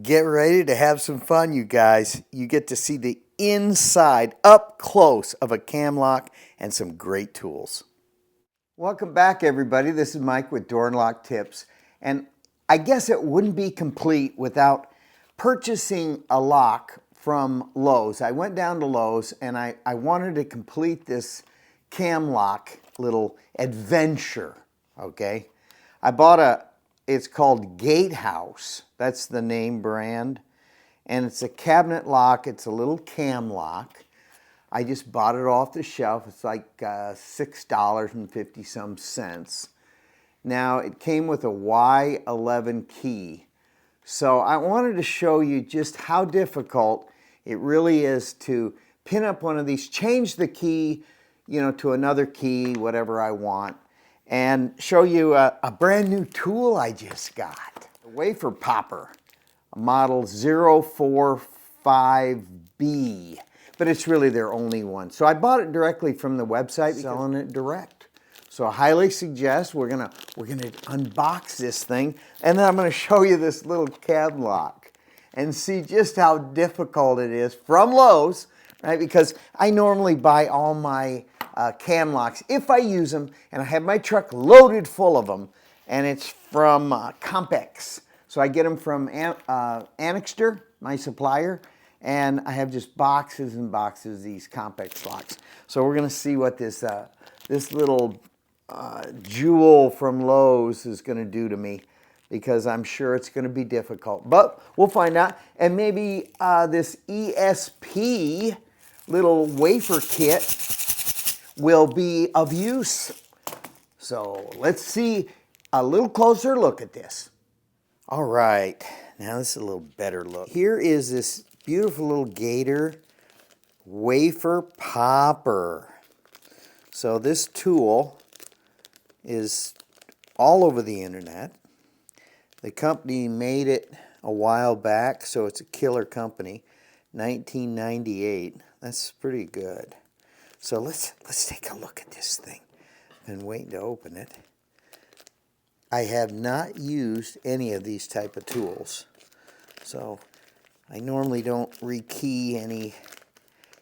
Get ready to have some fun, you guys. You get to see the inside, up close, of a cam lock and some great tools. Welcome back, everybody. This is Mike with Door and Lock Tips. And I guess it wouldn't be complete without purchasing a lock from Lowe's. I went down to Lowe's and I wanted to complete this cam lock little adventure, okay? I bought it's called Gatehouse. That's the name brand. And it's a cabinet lock. It's a little cam lock. I just bought it off the shelf. It's like $6.50 some cents. Now, it came with a Y11 key. So I wanted to show you just how difficult it really is to pin up one of these, change the key, to another key, whatever I want, and show you a brand new tool I just got. A wafer popper, a model 045B, but it's really their only one. So I bought it directly from the website, selling it direct. So I highly suggest we're gonna unbox this thing, and then I'm gonna show you this little cam lock and see just how difficult it is from Lowe's, right? Because I normally buy all my cam locks, if I use them, and I have my truck loaded full of them, and it's from Combi-Cam. So I get them from Annixter, my supplier, and I have just boxes and boxes of these Combi-Cam locks. So we're gonna see what this little jewel from Lowe's is gonna do to me, because I'm sure it's gonna be difficult, but we'll find out. And maybe this ESP little wafer kit will be of use. So let's see a little closer look at this. All right, now this is a little better look. Here is this beautiful little Gator wafer popper. So this tool is all over the internet. The company made it a while back, so it's a killer company. 1998. That's pretty good. So let's take a look at this thing. Been waiting to open it. I have not used any of these type of tools. So I normally don't rekey any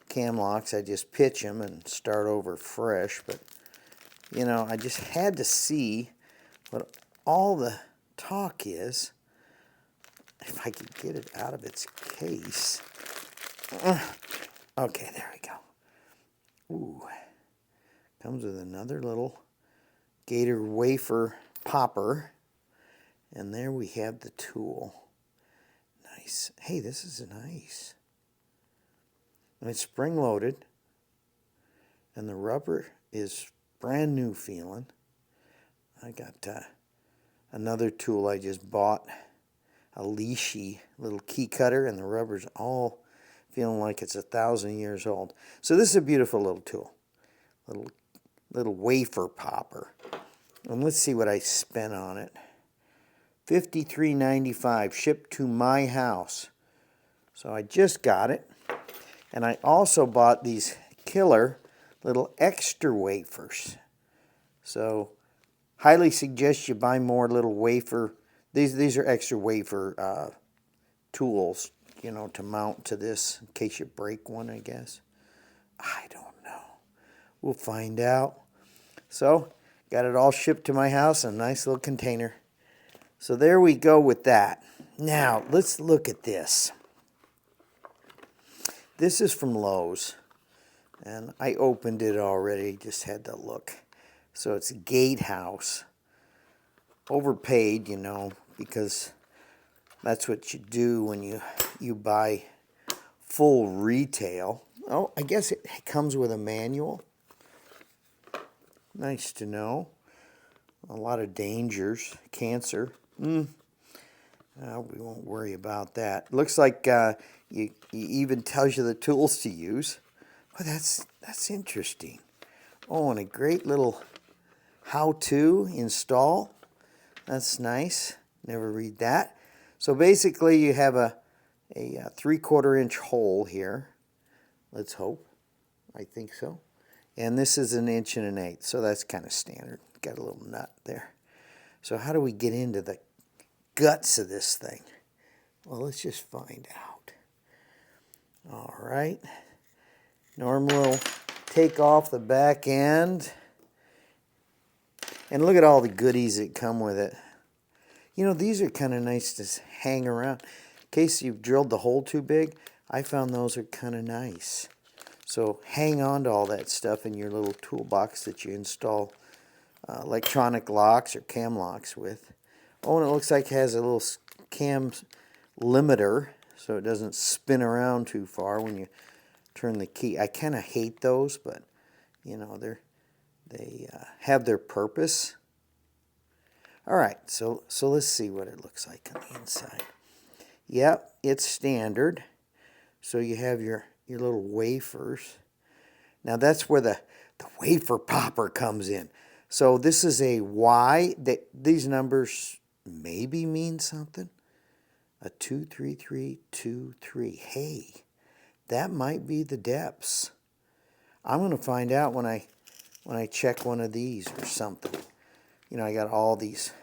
cam locks. I just pitch them and start over fresh. But, I just had to see what all the talk is. If I could get it out of its case. Okay, there we go. Ooh, comes with another little Gator wafer popper. And there we have the tool. Nice. Hey, this is nice. And it's spring-loaded. And the rubber is brand new feeling. I got another tool I just bought. A leashy little key cutter. And the rubber's all feeling like it's 1,000 years old. So this is a beautiful little tool. Little wafer popper. And let's see what I spent on it. $53.95 shipped to my house. So I just got it. And I also bought these killer little extra wafers. So highly suggest you buy more little wafer. These are extra wafer tools, to mount to this in case you break one, I guess. I don't know. We'll find out. So, got it all shipped to my house in a nice little container. So there we go with that. Now, let's look at this. This is from Lowe's. And I opened it already, just had to look. So it's Gatehouse. Overpaid, because that's what you do when you buy full retail. Oh, I guess it comes with a manual. Nice to know. A lot of dangers. Cancer. We won't worry about that. Looks like you even tells you the tools to use. Oh, that's interesting. Oh, and a great little how-to install. That's nice. Never read that. So basically you have a 3/4 inch hole here. Let's hope. I think so. And this is 1 1/8 inches, so that's kind of standard. Got a little nut there. So how do we get into the guts of this thing? Well, let's just find out. All right. Normally we'll take off the back end. And look at all the goodies that come with it. You know, these are kind of nice to hang around. In case you've drilled the hole too big, I found those are kind of nice. So hang on to all that stuff in your little toolbox that you install electronic locks or cam locks with. Oh, and it looks like it has a little cam limiter so it doesn't spin around too far when you turn the key. I kind of hate those, but you know, they have their purpose. All right, so let's see what it looks like on the inside. Yep, it's standard. So you have your little wafers. Now that's where the wafer popper comes in. So this is a Y. These numbers maybe mean something. A 23323. Hey, that might be the depths. I'm going to find out when I check one of these or something. You know, I got all these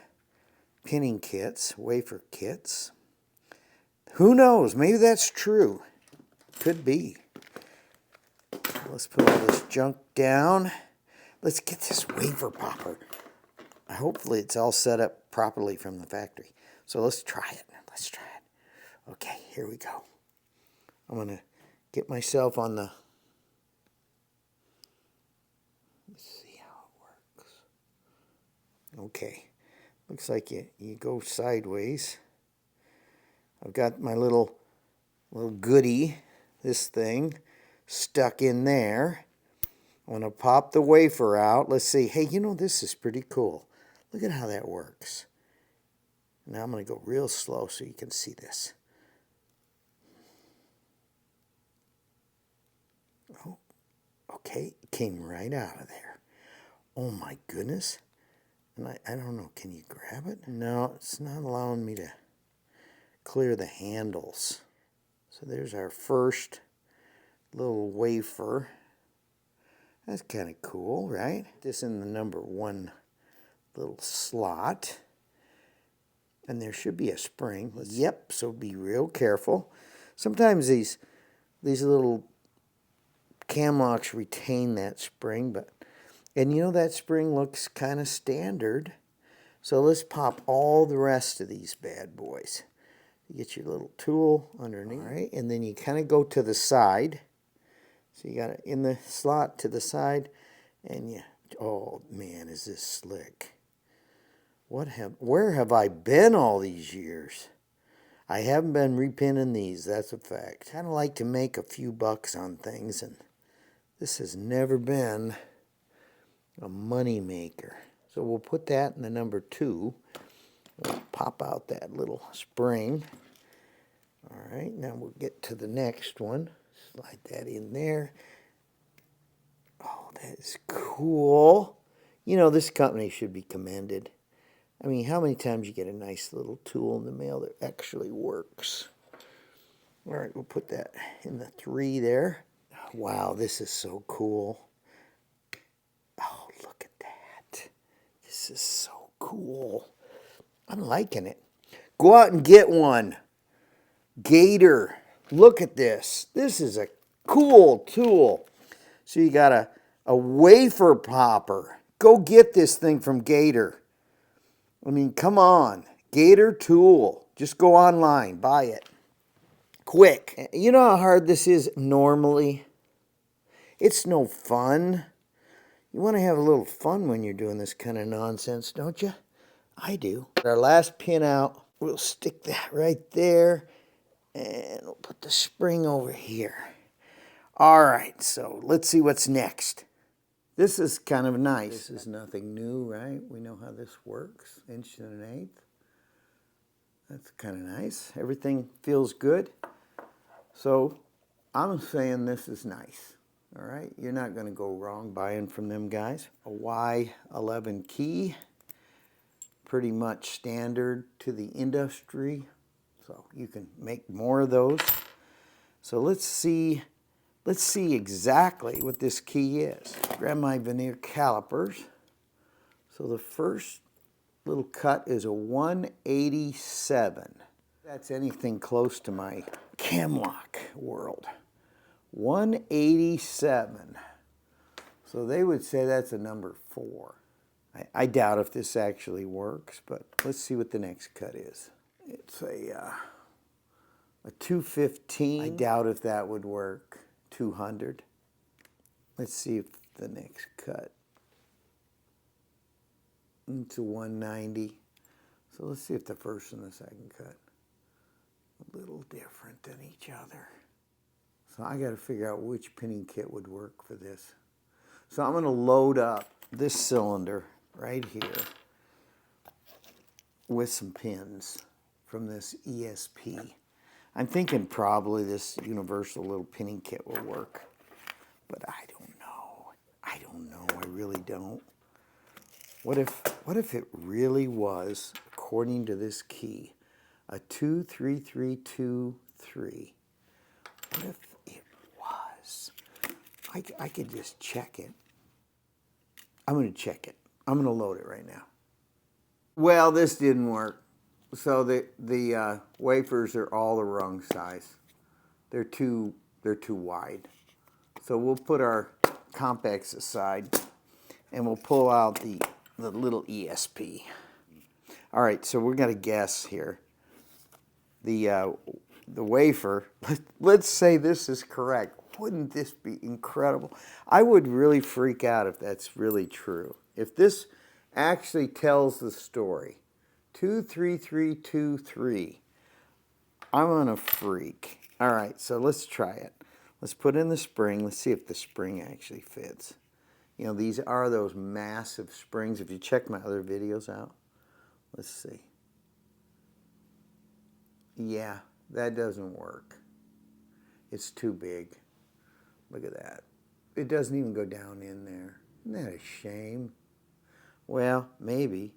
pinning kits, wafer kits. Who knows? Maybe that's true. Could be. Let's put all this junk down. Let's get this wafer popper. Hopefully it's all set up properly from the factory. So let's try it. Let's try it. Okay, here we go. I'm going to get myself on the... Let's see how it works. Okay. Looks like you go sideways. I've got my little goodie, this thing, stuck in there. I'm going to pop the wafer out. Let's see. Hey, you know, this is pretty cool. Look at how that works. Now I'm going to go real slow so you can see this. Oh, okay. It came right out of there. Oh, my goodness. And I don't know. Can you grab it? No, it's not allowing me to clear the handles. So there's our first little wafer. That's kind of cool, right? This in the number 1 little slot. And there should be a spring. Yep, so be real careful. Sometimes these little cam locks retain that spring, and you know that spring looks kind of standard. So let's pop all the rest of these bad boys. You get your little tool underneath. All right, and then you kind of go to the side. So you got it in the slot to the side, and you, oh man, is this slick. Where have I been all these years? I haven't been repinning these, that's a fact. I kind of like to make a few bucks on things, and this has never been a money maker. So we'll put that in the number 2. We'll pop out that little spring. All right, now we'll get to the next one. Slide that in there. Oh, that is cool. You know, this company should be commended. I mean, how many times you get a nice little tool in the mail that actually works? All right, we'll put that in the 3 there. Wow, this is so cool. Oh, look at that. This is so cool. I'm liking it. Go out and get one. Gator. Look at this. This is a cool tool. So you got a wafer popper. Go get this thing from Gator. I mean, come on. Gator tool. Just go online. Buy it. Quick. You know how hard this is normally? It's no fun. You want to have a little fun when you're doing this kind of nonsense, don't you? I do. Our last pin out. We'll stick that right there. And we'll put the spring over here. All right, so let's see what's next. This is kind of nice. This is nothing new, right? We know how this works. 1 1/8. That's kind of nice. Everything feels good. So I'm saying this is nice. All right, you're not going to go wrong buying from them guys. A Y11 key, pretty much standard to the industry. So you can make more of those. So let's see exactly what this key is. Grab my veneer calipers. So the first little cut is a 187. That's anything close to my Camlock world. 187. So they would say that's a number 4. I doubt if this actually works, but let's see what the next cut is. It's a 215. I doubt if that would work. 200. Let's see if the next cut. It's a 190. So let's see if the first and the second cut a little different than each other. So I got to figure out which pinning kit would work for this. So I'm going to load up this cylinder right here with some pins from this ESP. I'm thinking probably this universal little pinning kit will work, but I don't know. I don't know. I really don't. What if it really was, according to this key, a 23323? What if it was? I could just check it. I'm going to check it. I'm going to load it right now. Well, this didn't work. So the wafers are all the wrong size. They're too wide. So we'll put our Compex aside, and we'll pull out the little ESP. All right, so we're going to guess here. The wafer, let's say this is correct. Wouldn't this be incredible? I would really freak out if that's really true. If this actually tells the story, 23323, I'm gonna freak. All right, so let's try it. Let's put in the spring. Let's see if the spring actually fits. You know, these are those massive springs. If you check my other videos out, let's see. Yeah, that doesn't work. It's too big. Look at that. It doesn't even go down in there. Isn't that a shame? Well, maybe.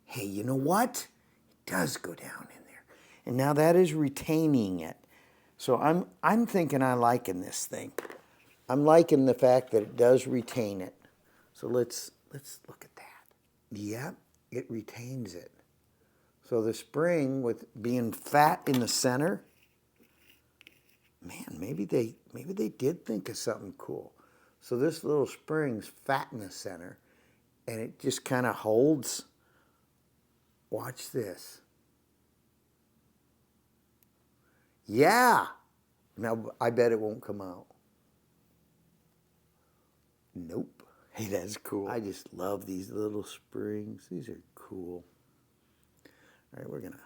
Hey, you know what? It does go down in there. And now that is retaining it. So I'm thinking I'm liking this thing. I'm liking the fact that it does retain it. So let's look at that. Yep, it retains it. So the spring, with being fat in the center, man, maybe they did think of something cool. So this little spring's fat in the center, and it just kind of holds. Watch this. Yeah. Now, I bet it won't come out. Nope. Hey, that's cool. I just love these little springs. These are cool. All right, we're gonna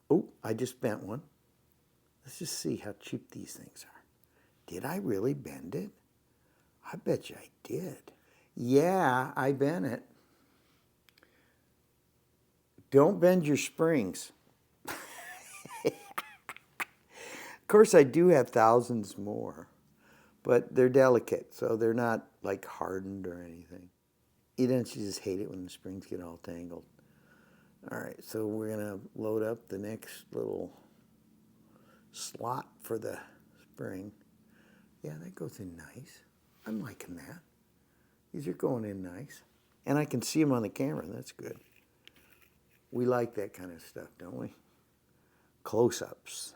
oh, I just bent one. Let's just see how cheap these things are. Did I really bend it? I bet you I did. Yeah, I bent it. Don't bend your springs. Of course, I do have thousands more, but they're delicate, so they're not like hardened or anything. Don't you just hate it when the springs get all tangled? All right, so we're gonna load up the next little slot for the spring. Yeah, that goes in nice. I'm liking that. These are going in nice. And I can see them on the camera, that's good. We like that kind of stuff, don't we? Close-ups.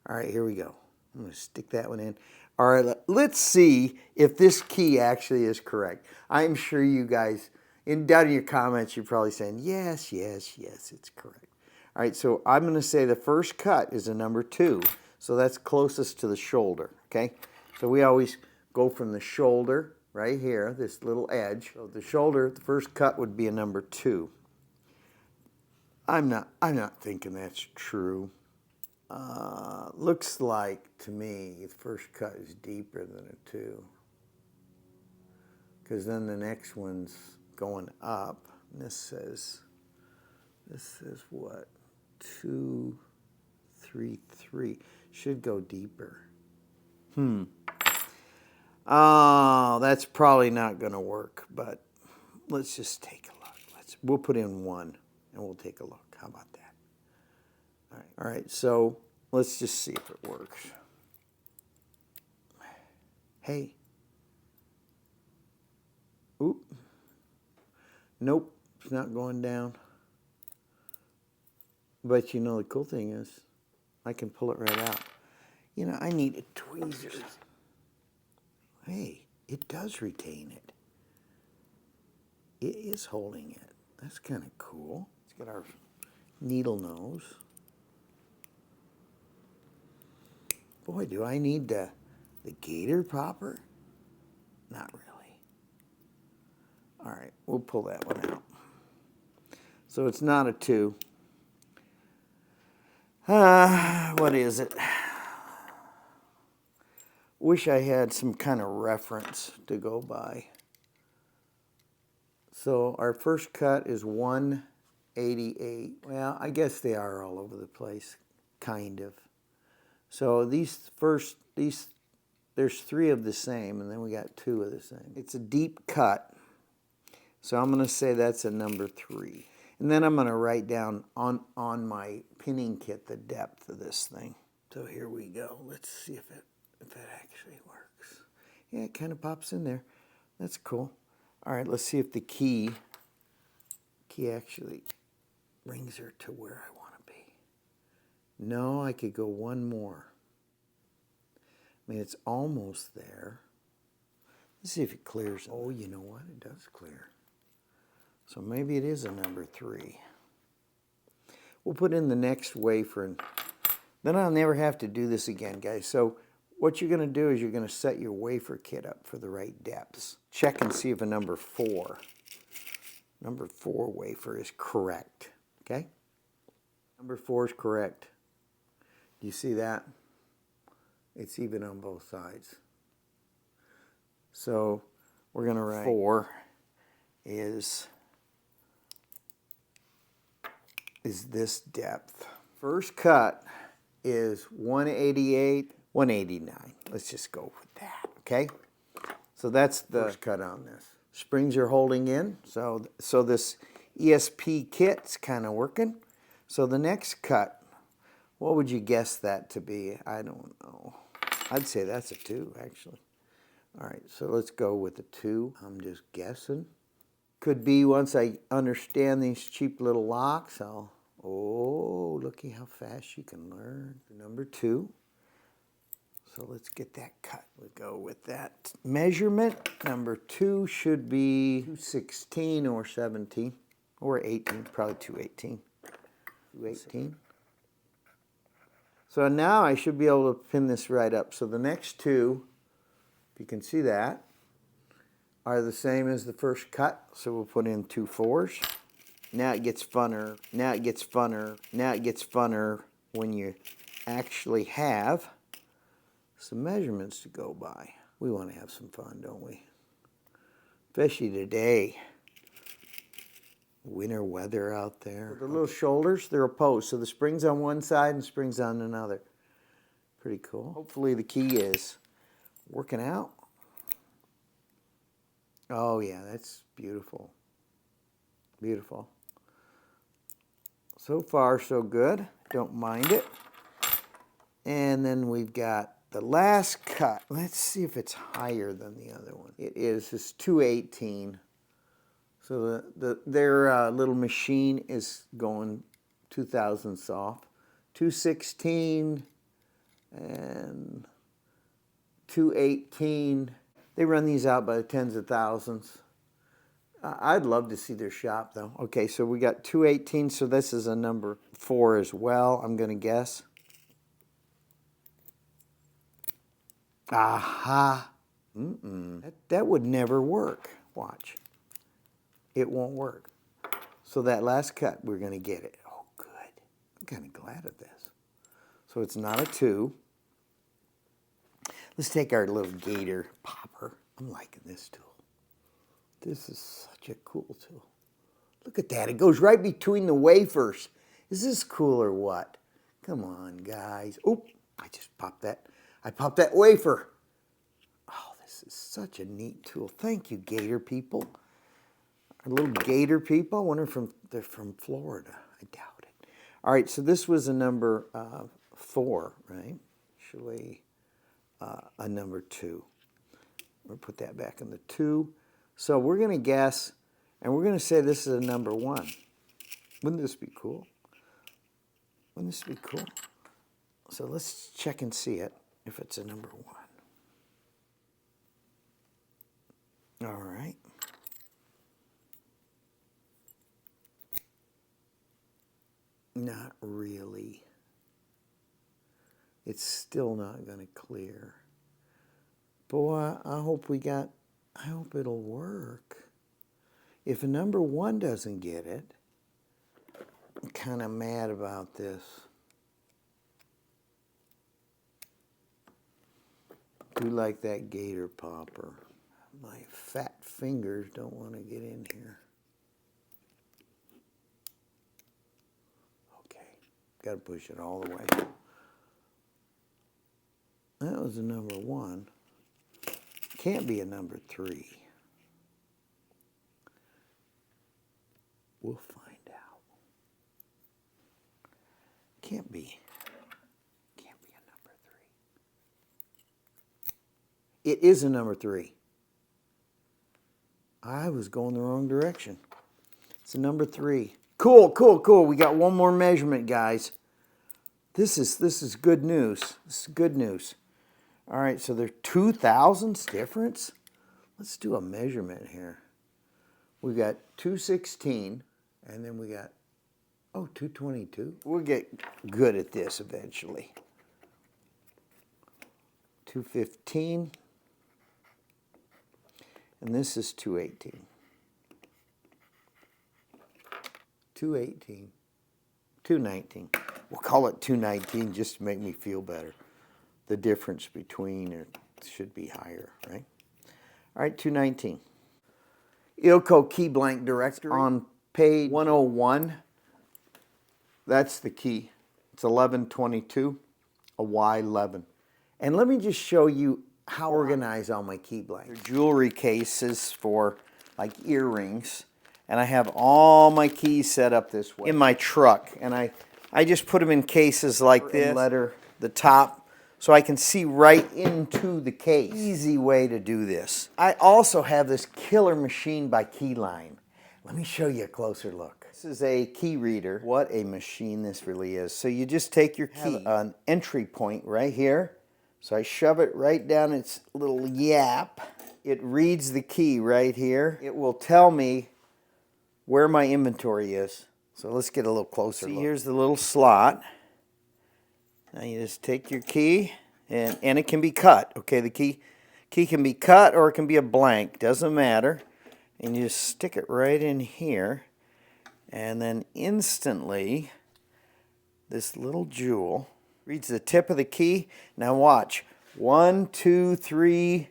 All right, here we go. I'm gonna stick that one in. All right, let's see if this key actually is correct. I'm sure you guys, down in your comments, you're probably saying, yes, yes, yes, it's correct. All right, so I'm gonna say the first cut is a number 2. So that's closest to the shoulder, okay? So we always go from the shoulder right here, this little edge. So the shoulder, the first cut would be a number 2. I'm not thinking that's true. Looks like to me the first cut is deeper than a 2, because then the next one's going up. And this says what? 2, 3, 3. Should go deeper. Oh, that's probably not going to work. But let's just take a look. We'll put in 1. And we'll take a look. How about that? All right, so let's just see if it works. Hey. Oop. Nope, it's not going down. But you know, the cool thing is I can pull it right out. You know, I need a tweezers. Hey, it does retain it. It is holding it. That's kind of cool. Let's get our needle nose. Boy, do I need the gator popper? Not really. All right, we'll pull that one out. So it's not a 2. What is it? Wish I had some kind of reference to go by. So our first cut is 188. Well, I guess they are all over the place, kind of. So there's 3 of the same, and then we got 2 of the same. It's a deep cut, so I'm going to say that's a number 3. And then I'm going to write down on my pinning kit the depth of this thing. So here we go. Let's see if it actually works. Yeah, it kind of pops in there. That's cool. All right, let's see if the key actually brings her to where I want to be. No, I could go one more. I mean, it's almost there. Let's see if it clears. Oh, you know what? It does clear. So maybe it is a number 3. We'll put in the next wafer, and then I'll never have to do this again, guys. So what you're going to do is you're going to set your wafer kit up for the right depths. Check and see if a number 4 wafer is correct, okay? Number 4 is correct. Do you see that? It's even on both sides. So we're going to write 4 is this depth. First cut is 188, 189. Let's just go with that, okay? So that's the first cut on this. Springs are holding in, so this ESP kit's kind of working. So the next cut, what would you guess that to be? I don't know. I'd say that's a 2, actually. All right, so let's go with a 2. I'm just guessing. Could be once I understand these cheap little locks, oh, looky how fast you can learn. Number 2. So let's get that cut. We'll go with that measurement. Number 2 should be 216 or 17 or 18, probably 218. 218. So now I should be able to pin this right up. So the next 2, if you can see that, are the same as the first cut. So we'll put in 2 4s. Now it gets funner. Now it gets funner. Now it gets funner when you actually have some measurements to go by. We want to have some fun, don't we? Especially today. Winter weather out there. The little shoulders, they're opposed. So the spring's on one side and spring's on another. Pretty cool. Hopefully the key is working out. Oh yeah, that's beautiful. Beautiful. So far, so good. Don't mind it. And then we've got the last cut. Let's see if it's higher than the other one. It is. It's 218. So their little machine is going 2,000 soft. 216 and 218. They run these out by the tens of thousands. I'd love to see their shop, though. Okay, so we got 218, so this is a number 4 as well, I'm going to guess. Aha. That would never work. Watch. It won't work. So that last cut, we're going to get it. Oh, good. I'm kind of glad of this. So it's not a 2. Let's take our little gator popper. I'm liking this tool. This is such a cool tool. Look at that. It goes right between the wafers. Is this cool or what? Come on, guys. Oop, I just popped that. I popped that wafer. Oh, this is such a neat tool. Thank you, gator people. Our little gator people. I wonder if they're from Florida. I doubt it. All right, so this was a number 4, right? Actually, a number 2. We'll put that back in the 2. So we're going to guess, and we're going to say this is a number 1. Wouldn't this be cool? Wouldn't this be cool? So let's check and see it, if it's a number 1. All right. Not really. It's still not going to clear. Boy, I hope it'll work. If a number 1 doesn't get it, I'm kind of mad about this. Do like that gator popper. My fat fingers don't want to get in here. Okay, got to push it all the way. That was a number 1. Can't be a number 3. We'll find out. Can't be a number 3. It is a number 3. I was going the wrong direction. It's a number 3. Cool, cool, cool. We got one more measurement, guys. This is good news. This is good news. All right, so there's 2 thousandths difference. Let's do a measurement here. We got 216, and then we got 222. We'll get good at this eventually. 215, and this is 218. 218. 219. We'll call it 219 just to make me feel better. The difference between it should be higher, right? All right, 219. Ilko key blank directory on page 101. That's the key. It's 1122, a Y11. And let me just show you how organized all my key blanks. They're jewelry cases for like earrings. And I have all my keys set up this way in my truck. And I just put them in cases like this. Letter the top so I can see right into the case. Easy way to do this. I also have this killer machine by Keyline. Let me show you a closer look. This is a key reader. What a machine this really is. So you just take your key, an entry point right here. So I shove it right down its little yap. It reads the key right here. It will tell me where my inventory is. So let's get a little closer. See, here's the little slot. Now you just take your key, and it can be cut. Okay, the key can be cut or it can be a blank. Doesn't matter. And you just stick it right in here. And then instantly, this little jewel reads the tip of the key. Now watch. 1, 2, 3.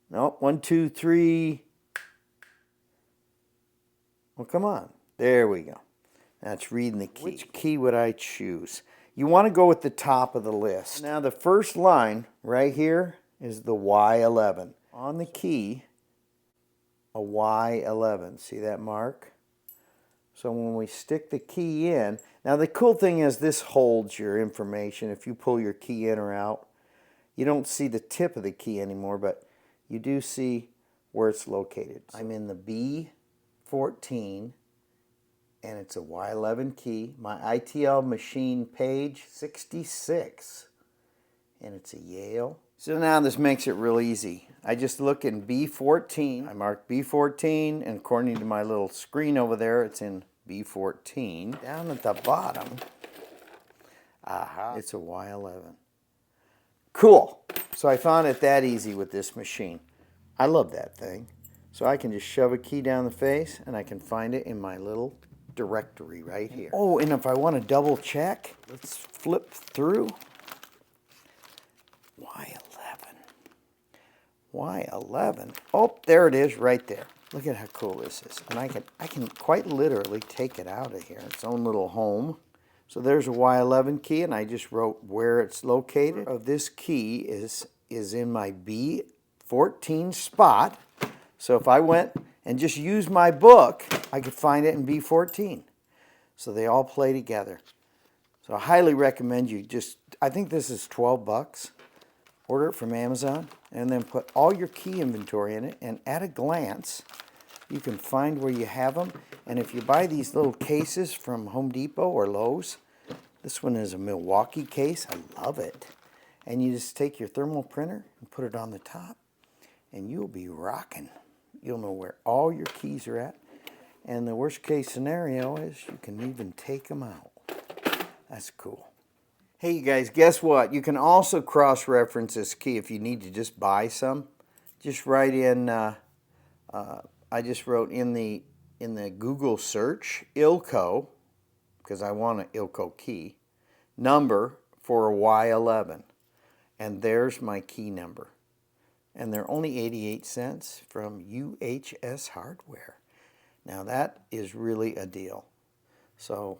No, 1, 2, 3. Well, come on. There we go. That's reading the key. Which key would I choose? You want to go with the top of the list. Now the first line right here is the Y11. On the key, a Y11. See that mark? So when we stick the key in, now the cool thing is this holds your information. If you pull your key in or out, you don't see the tip of the key anymore, but you do see where it's located. I'm in the B14. And it's a Y11 key. My ITL machine page 66. And it's a Yale. So now this makes it real easy. I just look in B14. I mark B14, and according to my little screen over there, it's in B14. Down at the bottom, it's a Y11. Cool. So I found it that easy with this machine. I love that thing. So I can just shove a key down the face, and I can find it in my little directory right here. Oh, and if I want to double check, let's flip through. Y11. Oh, there it is right there. Look at how cool this is. And I can quite literally take it out of here. Its own little home. So there's a Y11 key, and I just wrote where it's located. Of this key is in my B14 spot. So if I went and just used my book, I could find it in B14. So they all play together. So I highly recommend you I think this is 12 bucks. Order it from Amazon and then put all your key inventory in it, and at a glance, You can find where you have them. And if you buy these little cases from Home Depot or Lowe's, this one is a Milwaukee case. I love it. And you just take your thermal printer and put it on the top, and you'll be rocking. You'll know where all your keys are at. And the worst case scenario is you can even take them out. That's cool. Hey, you guys, guess what? You can also cross-reference this key if you need to just buy some. Just write in, I just wrote in the Google search, ILCO, because I want an ILCO key, number for a Y11. And there's my key number. And they're only 88 cents from UHS Hardware. Now that is really a deal. So,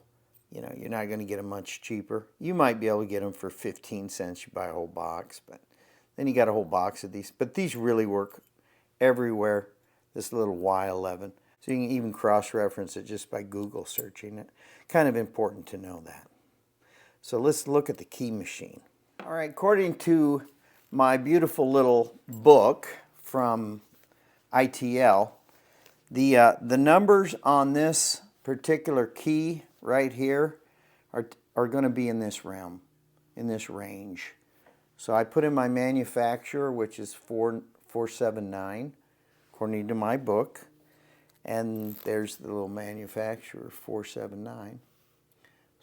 you know, you're not going to get them much cheaper. You might be able to get them for 15 cents. You buy a whole box, but then you got a whole box of these. But these really work everywhere, this little Y11. So you can even cross-reference it just by Google searching it. Kind of important to know that. So let's look at the key machine. All right, according to my beautiful little book from ITL, the numbers on this particular key right here are going to be in this realm, in this range. So I put in my manufacturer, which is 479, according to my book. And there's the little manufacturer, 479.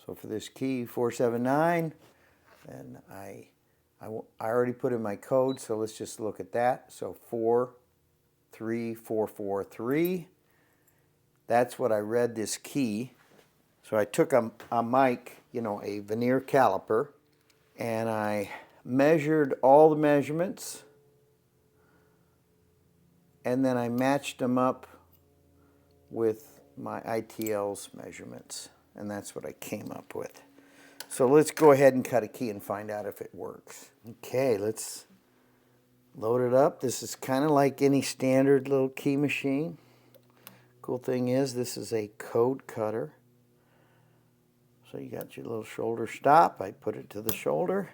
So for this key, 479, and I already put in my code, so let's just look at that. So 43443. That's what I read this key. So I took a mic, you know, a veneer caliper, and I measured all the measurements, and then I matched them up with my ITL's measurements, and that's what I came up with. So let's go ahead and cut a key and find out if it works. Okay, let's load it up. This is kind of like any standard little key machine. Cool thing is this is a code cutter. So you got your little shoulder stop. I put it to the shoulder.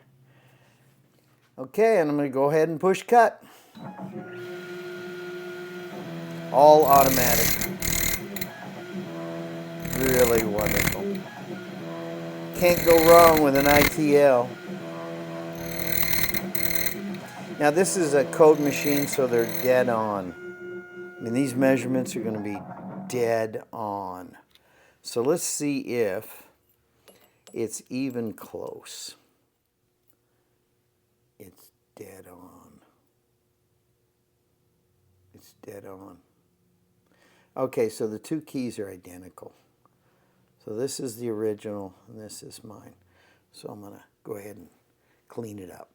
Okay, and I'm going to go ahead and push cut. All automatic. Really wonderful. Can't go wrong with an ITL. Now this is a code machine, so they're dead on. I mean, these measurements are going to be dead on. So let's see if it's even close. It's dead on. It's dead on. Okay, so the two keys are identical. So this is the original, and this is mine. So I'm going to go ahead and clean it up.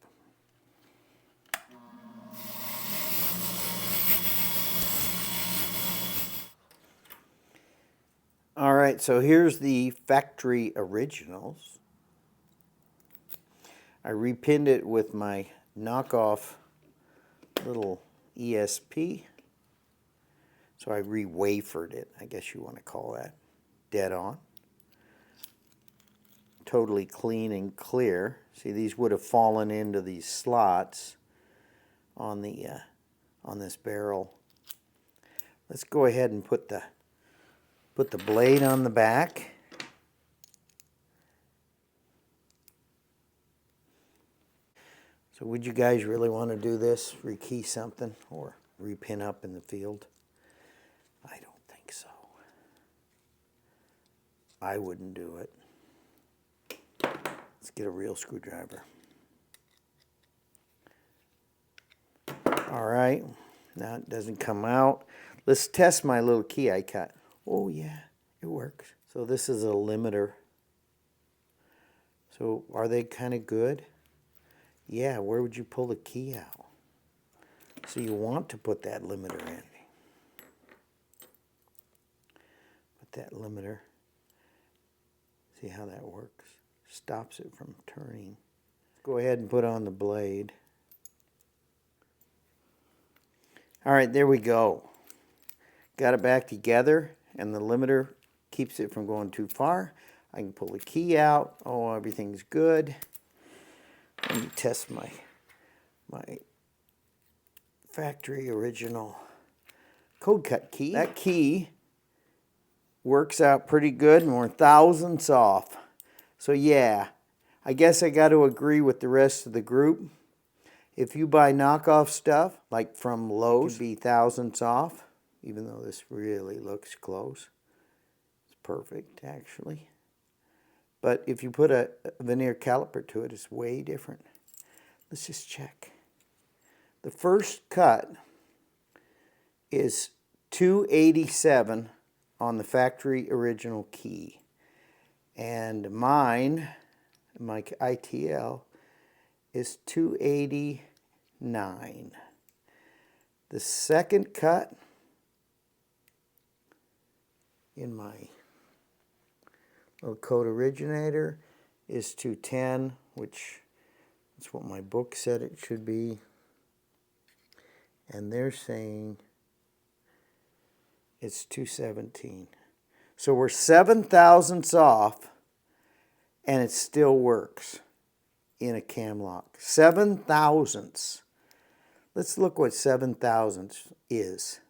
All right, so here's the factory originals. I repinned it with my knockoff little ESP. So I re-wafered it, I guess you want to call that. Dead on. Totally clean and clear. See, these would have fallen into these slots on the on this barrel. Let's go ahead and put the blade on the back. So would you guys really want to do this? Rekey something or repin up in the field? I don't think so. I wouldn't do it. Let's get a real screwdriver. All right, now it doesn't come out. Let's test my little key I cut. Oh yeah, it works. So this is a limiter. So are they kind of good? Yeah, where would you pull the key out? So you want to put that limiter in. Put that limiter. See how that works? Stops it from turning. Go ahead and put on the blade. All right, there we go. Got it back together, and the limiter keeps it from going too far. I can pull the key out. Oh, everything's good. Let me test my factory original code cut key. That key works out pretty good, and we're thousandths off. So yeah, I guess I got to agree with the rest of the group. If you buy knockoff stuff, like from Lowe's, it can be thousandths off, even though this really looks close. It's perfect, actually. But if you put a veneer caliper to it, it's way different. Let's just check. The first cut is 287 on the factory original key. And mine, my ITL, is 289. The second cut in my little code originator is 210, which is what my book said it should be. And they're saying it's 217. So we're 7 thousandths off, and it still works in a cam lock. 7 thousandths. Let's look what 7 thousandths is.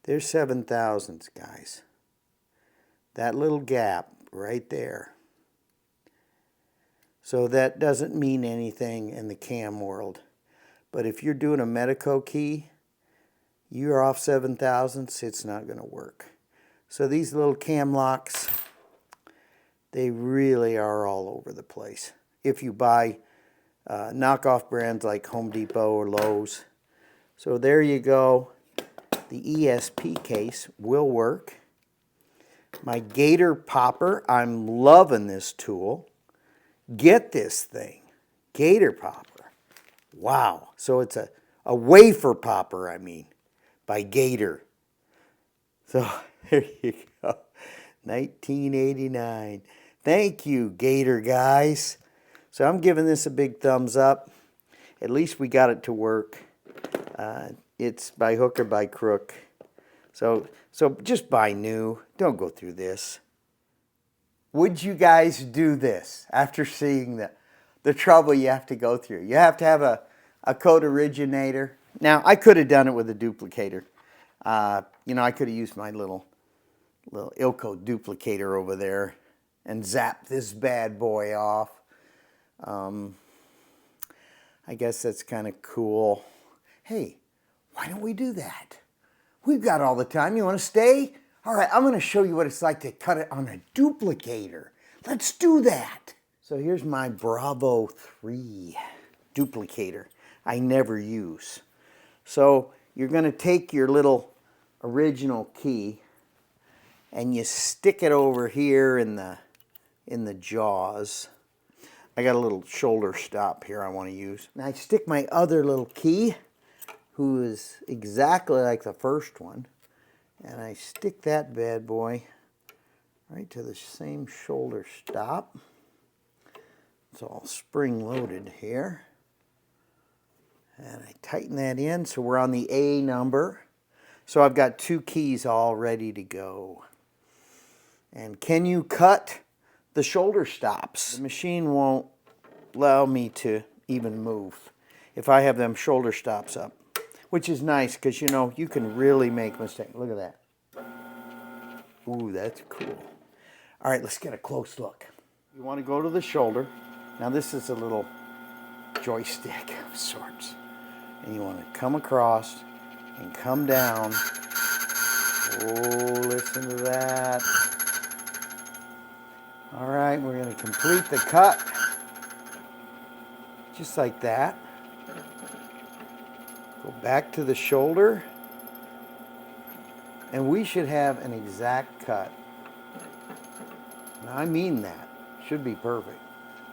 There's 7 thousandths, guys. That little gap right there. So that doesn't mean anything in the cam world. But if you're doing a Amityke key, you're off 7 thousandths, it's not going to work. So these little cam locks, they really are all over the place. If you buy knockoff brands like Home Depot or Lowe's. So there you go. The ESP case will work. My gator popper, I'm loving this tool. Get this thing, gator popper. Wow. So it's a wafer popper, I mean, by Gator. So there you go, 1989. Thank you, Gator guys. So I'm giving this a big thumbs up. At least we got it to work. It's by hook or by crook. So just buy new. Don't go through this. Would you guys do this after seeing the trouble you have to go through? You have to have a code originator. Now, I could have done it with a duplicator. You know, I could have used my little Ilko duplicator over there and zapped this bad boy off. I guess that's kind of cool. Hey, why don't we do that? We've got all the time. You want to stay? All right, I'm going to show you what it's like to cut it on a duplicator. Let's do that. So here's my Bravo 3 duplicator I never use. So you're going to take your little original key and you stick it over here in the jaws. I got a little shoulder stop here I want to use. Now I stick my other little key, who is exactly like the first one, and I stick that bad boy right to the same shoulder stop. It's all spring loaded here. And I tighten that in so we're on the A number. So I've got 2 keys all ready to go. And can you cut the shoulder stops? The machine won't allow me to even move if I have them shoulder stops up, which is nice because, you know, you can really make mistakes. Look at that. Ooh, that's cool. All right, let's get a close look. You want to go to the shoulder. Now this is a little joystick of sorts. And you want to come across and come down. Oh, listen to that. All right, we're going to complete the cut. Just like that. Go back to the shoulder. And we should have an exact cut. Now, I mean that. Should be perfect.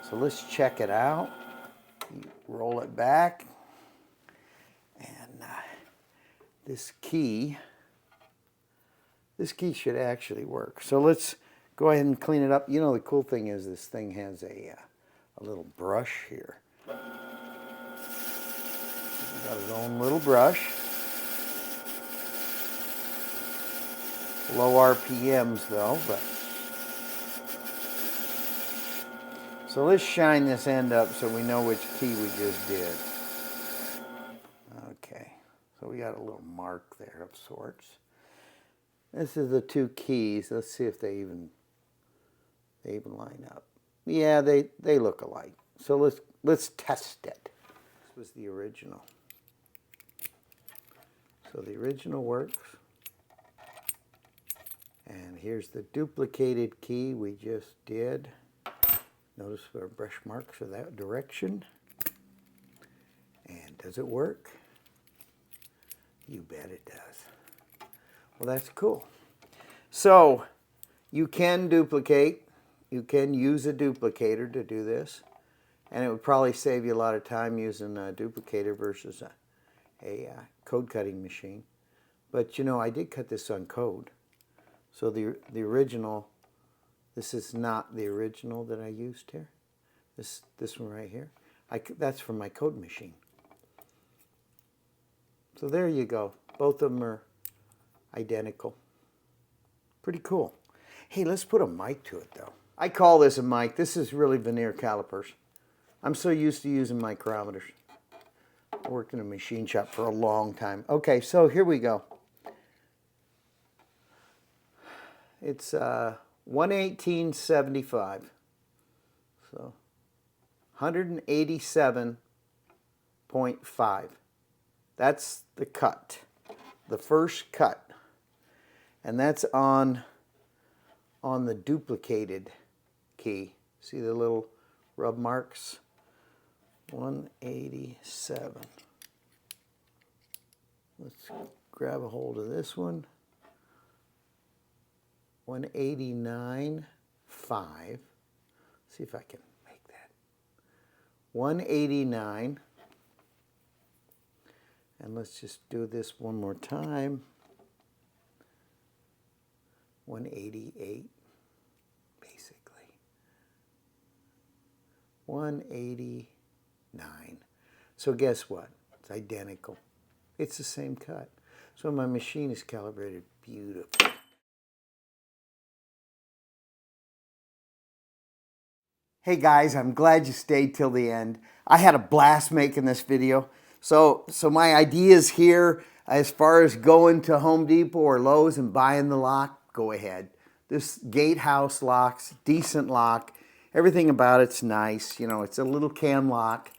So let's check it out. You roll it back. And this key should actually work. So let's go ahead and clean it up. You know, the cool thing is this thing has a little brush here. It's got its own little brush. Low RPMs though, but. So let's shine this end up so we know which key we just did. Okay, so we got a little mark there of sorts. This is the two keys. Let's see if they even line up. Yeah, they look alike. So let's test it. This was the original. So the original works. And here's the duplicated key we just did. Notice our brush marks are that direction. And does it work? You bet it does. Well, that's cool. So you can duplicate. You can use a duplicator to do this. And it would probably save you a lot of time using a duplicator versus a code cutting machine. But you know, I did cut this on code. So the original, this is not the original that I used here. This one right here. That's from my code machine. So there you go. Both of them are identical. Pretty cool. Hey, let's put a mic to it though. I call this a mic. This is really veneer calipers. I'm so used to using micrometers. I worked in a machine shop for a long time. Okay, so here we go. It's 118.75. So 187.5. That's the cut. The first cut. And that's on the duplicated key. See the little rub marks? 187. Let's grab a hold of this one. 189.5. See if I can make that. 189. And let's just do this one more time. 188, basically. 189. So guess what? It's identical. It's the same cut. So my machine is calibrated beautifully. Hey guys, I'm glad you stayed till the end. I had a blast making this video. So my ideas here, as far as going to Home Depot or Lowe's and buying the lock, go ahead. This gatehouse lock's decent lock. Everything about it's nice. You know, it's a little cam lock.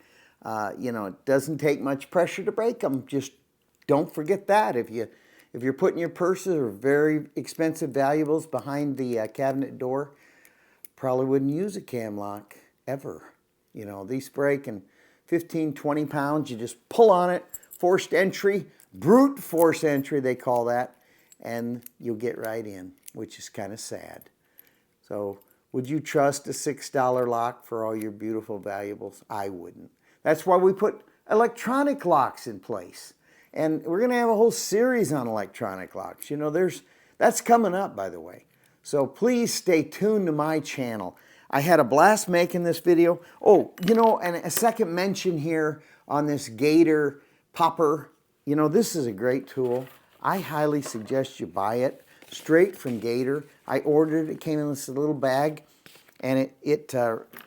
You know, it doesn't take much pressure to break them. Just don't forget that. If you're putting your purses or very expensive valuables behind the cabinet door, probably wouldn't use a cam lock ever. You know, these break in 15, 20 pounds. You just pull on it, forced entry, brute force entry they call that, and you'll get right in, which is kind of sad. So would you trust a $6 lock for all your beautiful valuables? I wouldn't. That's why we put electronic locks in place. And we're going to have a whole series on electronic locks. You know, that's coming up, by the way. So please stay tuned to my channel. I had a blast making this video. Oh, you know, and a second mention here on this Gator popper. You know, this is a great tool. I highly suggest you buy it straight from Gator. I ordered it. It came in this little bag, and it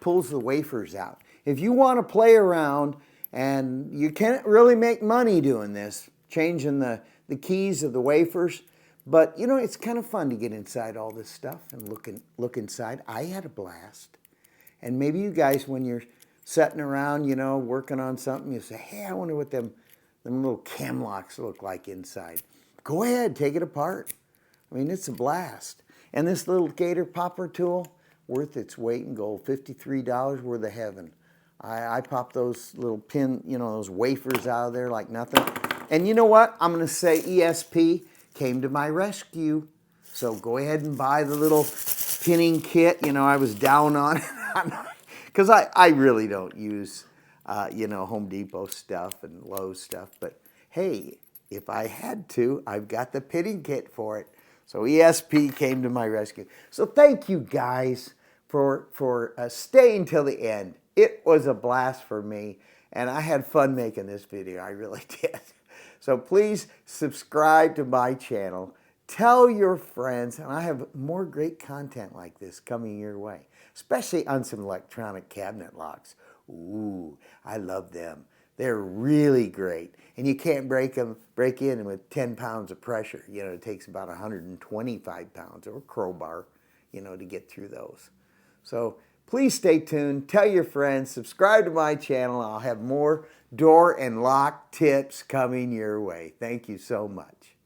pulls the wafers out. If you want to play around, and you can't really make money doing this, changing the keys of the wafers, but, you know, it's kind of fun to get inside all this stuff and look inside. I had a blast. And maybe you guys, when you're sitting around, you know, working on something, you say, hey, I wonder what them little cam locks look like inside. Go ahead, take it apart. I mean, it's a blast. And this little Gator popper tool, worth its weight in gold, $53 worth of heaven. I pop those little those wafers out of there like nothing. And you know what? I'm going to say ESP came to my rescue. So go ahead and buy the little pinning kit. You know, I was down on it because I really don't use, Home Depot stuff and Lowe's stuff. But hey, if I had to, I've got the pinning kit for it. So ESP came to my rescue. So thank you guys for staying till the end. It was a blast for me, and I had fun making this video. I really did. So please subscribe to my channel. Tell your friends, and I have more great content like this coming your way, especially on some electronic cabinet locks. Ooh, I love them. They're really great. And you can't break in with 10 pounds of pressure. You know, it takes about 125 pounds or a crowbar, you know, to get through those. So please stay tuned, tell your friends, subscribe to my channel. I'll have more door and lock tips coming your way. Thank you so much.